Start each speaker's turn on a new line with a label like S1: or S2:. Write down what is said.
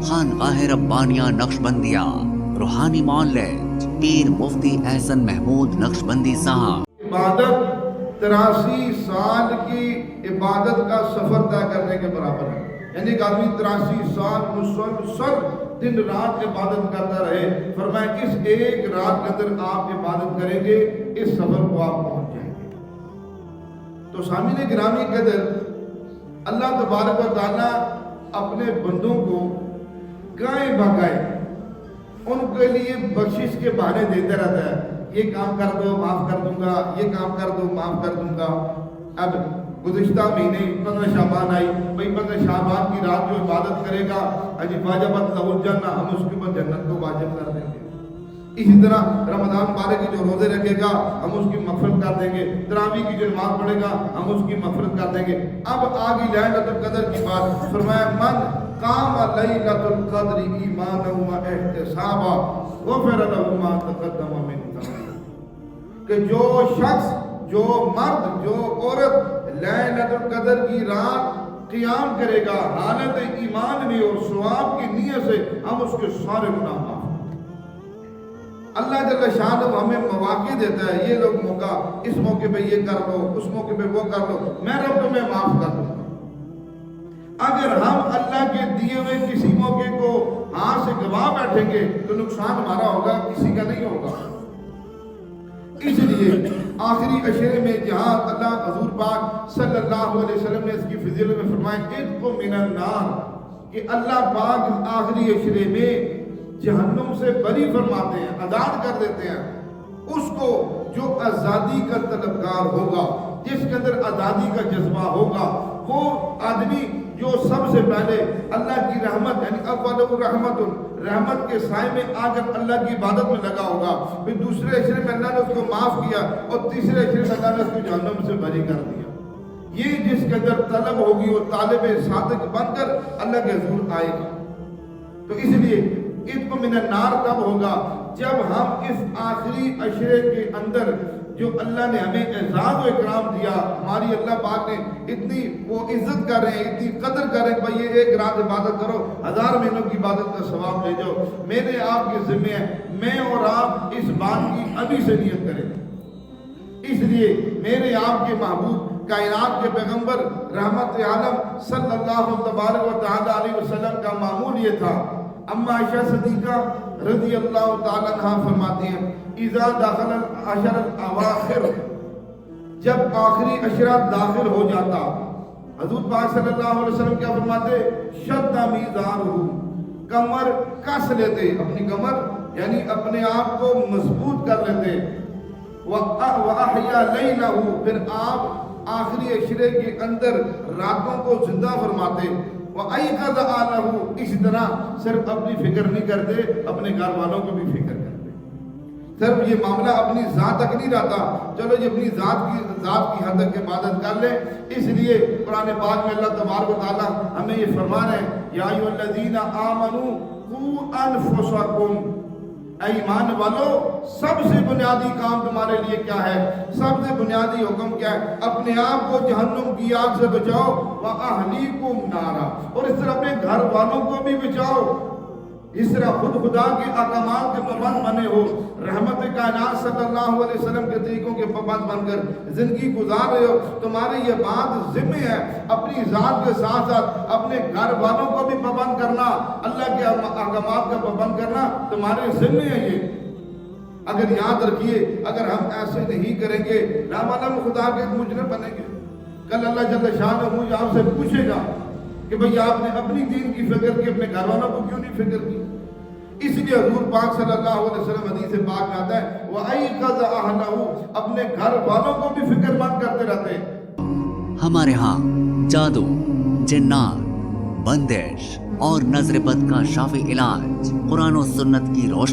S1: خانقاہ ربانیہ نقشبندیہ روحانی معلج پیر مفتی احسن محمود نقشبندی صاحب۔
S2: عبادت 83 سال کی عبادت کا سفر طے کرنے کے برابر ہے، یعنی ایک آدمی 83 سال مسلسل دن رات عبادت کرتا رہے۔ فرمایا اس ایک رات کے اندر آپ عبادت کریں گے، اس سفر کو آپ پہنچ جائیں گے۔ تو سامعین گرامی قدر، اللہ تبارک و تعالیٰ اپنے بندوں کو گائے بگائے ان کے لیے بخشش کے بہانے دیتا رہتا ہے، یہ کام کر دو معاف کر دوں گا، یہ کام کر دو معاف کر دوں گا۔ اب گزشتہ مہینے 15 شعبان آئی، بھئی 15 شعبان کی رات جو عبادت کرے گا واجبت لہ الجنہ، ہم اس کے اوپر جنت کو واجب کر دیں گے۔ اسی طرح رمضان مبارک کی جو روزے رکھے گا ہم اس کی مغفرت کر دیں گے، تراویح کی جو نماز پڑھے گا ہم اس کی مغفرت کر دیں گے۔ اب آگے لیلۃ القدر کی بات، فرمایا من قام لیلۃ القدر ایمانا و احتسابا غفر له ما تقدم من ذنبه، کہ جو شخص، جو مرد، جو عورت لیلۃ القدر کی رات قیام کرے گا حالت ایمان میں اور ثواب کی نیت سے، ہم اس کے سارے گناہ معاف۔ اللہ جل شانہ ہمیں مواقع دیتا ہے، یہ لوگ موقع، اس موقع پہ یہ کر لو، اس موقع پہ وہ کر لو، میں رب تمہیں معاف کر دوں گا۔ اگر ہم اللہ کے دیے ہوئے کسی موقع کو ہاتھ سے گوا بیٹھیں گے تو نقصان ہمارا ہوگا، کسی کا نہیں ہوگا۔ اس لیے آخری عشرے میں جہاں اللہ حضور پاک صلی اللہ علیہ وسلم نے اس کی فضیلت میں فرمایا عتق من النار، کہ اللہ پاک آخری عشرے میں جہنم سے بری فرماتے ہیں، آزاد کر دیتے ہیں اس کو جو آزادی کا طلبگار ہوگا، جس کے اندر آزادی کا جذبہ ہوگا، وہ آدمی جو سب سے پہلے اللہ کی رحمت یعنی اول رحمت کے سائے میں آ کر اللہ کی عبادت میں لگا ہوگا، پھر دوسرے عشرے میں اللہ نے اس کو معاف کیا اور تیسرے عشرے میں اللہ نے اس کو جہنم سے بری کر دیا۔ یہ جس کے اندر طلب ہوگی وہ طالب صادق بن کر اللہ کے حضور آئے گا۔ تو اس لیے عتق من النار تب ہوگا جب ہم اس آخری عشرے کے اندر جو اللہ نے ہمیں اعزاز و اکرام دیا، ہماری اللہ پاک نے اتنی وہ عزت کر رہے ہیں، اتنی قدر کر رہے ہیں، بھائی یہ ایک رات عبادت کرو، 1000 مہینوں کی عبادت کا ثواب لے جاؤ، میرے آپ کے ذمہ ہے، میں اور آپ اس بات کی ابھی سے نیت کریں۔ اس لیے میرے آپ کے محبوب کائنات کے پیغمبر رحمت عالم صلی اللہ تبارک و تعالی علیہ وسلم کا معمول یہ تھا۔ اما عائشہ صدیقہ رضی اللہ تعالیٰ عنہ فرماتی ہیں اذا دخل العشر الاواخر، جب آخری عشرہ داخل ہو جاتا، حضور پاک صلی اللہ علیہ وسلم کیا فرماتے؟ شد میزارہ، کمر کس لیتے، اپنی کمر یعنی اپنے آپ کو مضبوط کر لیتے، وَأَحْيَا لَيْلَهُ، پھر آپ آخری عشرے کے اندر راتوں کو زندہ فرماتے، وَأَيْقَظَ أَهْلَهُ، اس طرح صرف اپنی فکر نہیں کرتے، اپنے گھر والوں کو بھی فکر کرتے۔ صرف یہ معاملہ اپنی ذات تک نہیں رہتا، چلو یہ اپنی ذات کی حد تک عبادت کر لیں۔ اس لیے قرآن پاک میں اللہ تبارک و تعالیٰ ہمیں یہ فرما رہے ہیں یا ایھا الذین آمنوا قوا انفسکم، اے ایمان والو، سب سے بنیادی کام تمہارے لیے کیا ہے؟ سب سے بنیادی حکم کیا ہے؟ اپنے آپ کو جہنم کی آگ سے بچاؤ، وَأَهْلِيكُمْ نَارًا، اور اس طرح اپنے گھر والوں کو بھی بچاؤ۔ اس طرح خود خدا کے احکامات کے پابند بنے ہو، رحمت کائنات صلی اللہ علیہ وسلم کے طریقوں کے پابند بن کر زندگی گزار رہے ہو، تمہارے یہ بات ذمہ ہے اپنی ذات کے ساتھ ساتھ اپنے گھر والوں کو بھی پابند کرنا، اللہ کے احکامات کا پابند کرنا تمہارے ذمہ ہے۔ یہ اگر یاد رکھیے، اگر ہم ایسے نہیں کریں گے نامعلوم خدا کے مجرم بنیں گے۔ کل اللہ جل شانہ مجھے آپ سے پوچھے گا کہ بھئی آپ نے اپنی دین کی فکر کی، اپنے گھر والوں کو کیوں نہیں فکر کی؟ اس لیے حضور پاک صلی اللہ علیہ وسلم حدیث پاک میں آتا ہے وَأَيْقَظَ أَهْلَهُ، اپنے گھر والوں کو بھی فکر مند کرتے رہتے ہیں۔
S1: ہمارے ہاں جادو، جنات، بندش اور نظر بد کا شافی علاج قرآن و سنت کی روشنی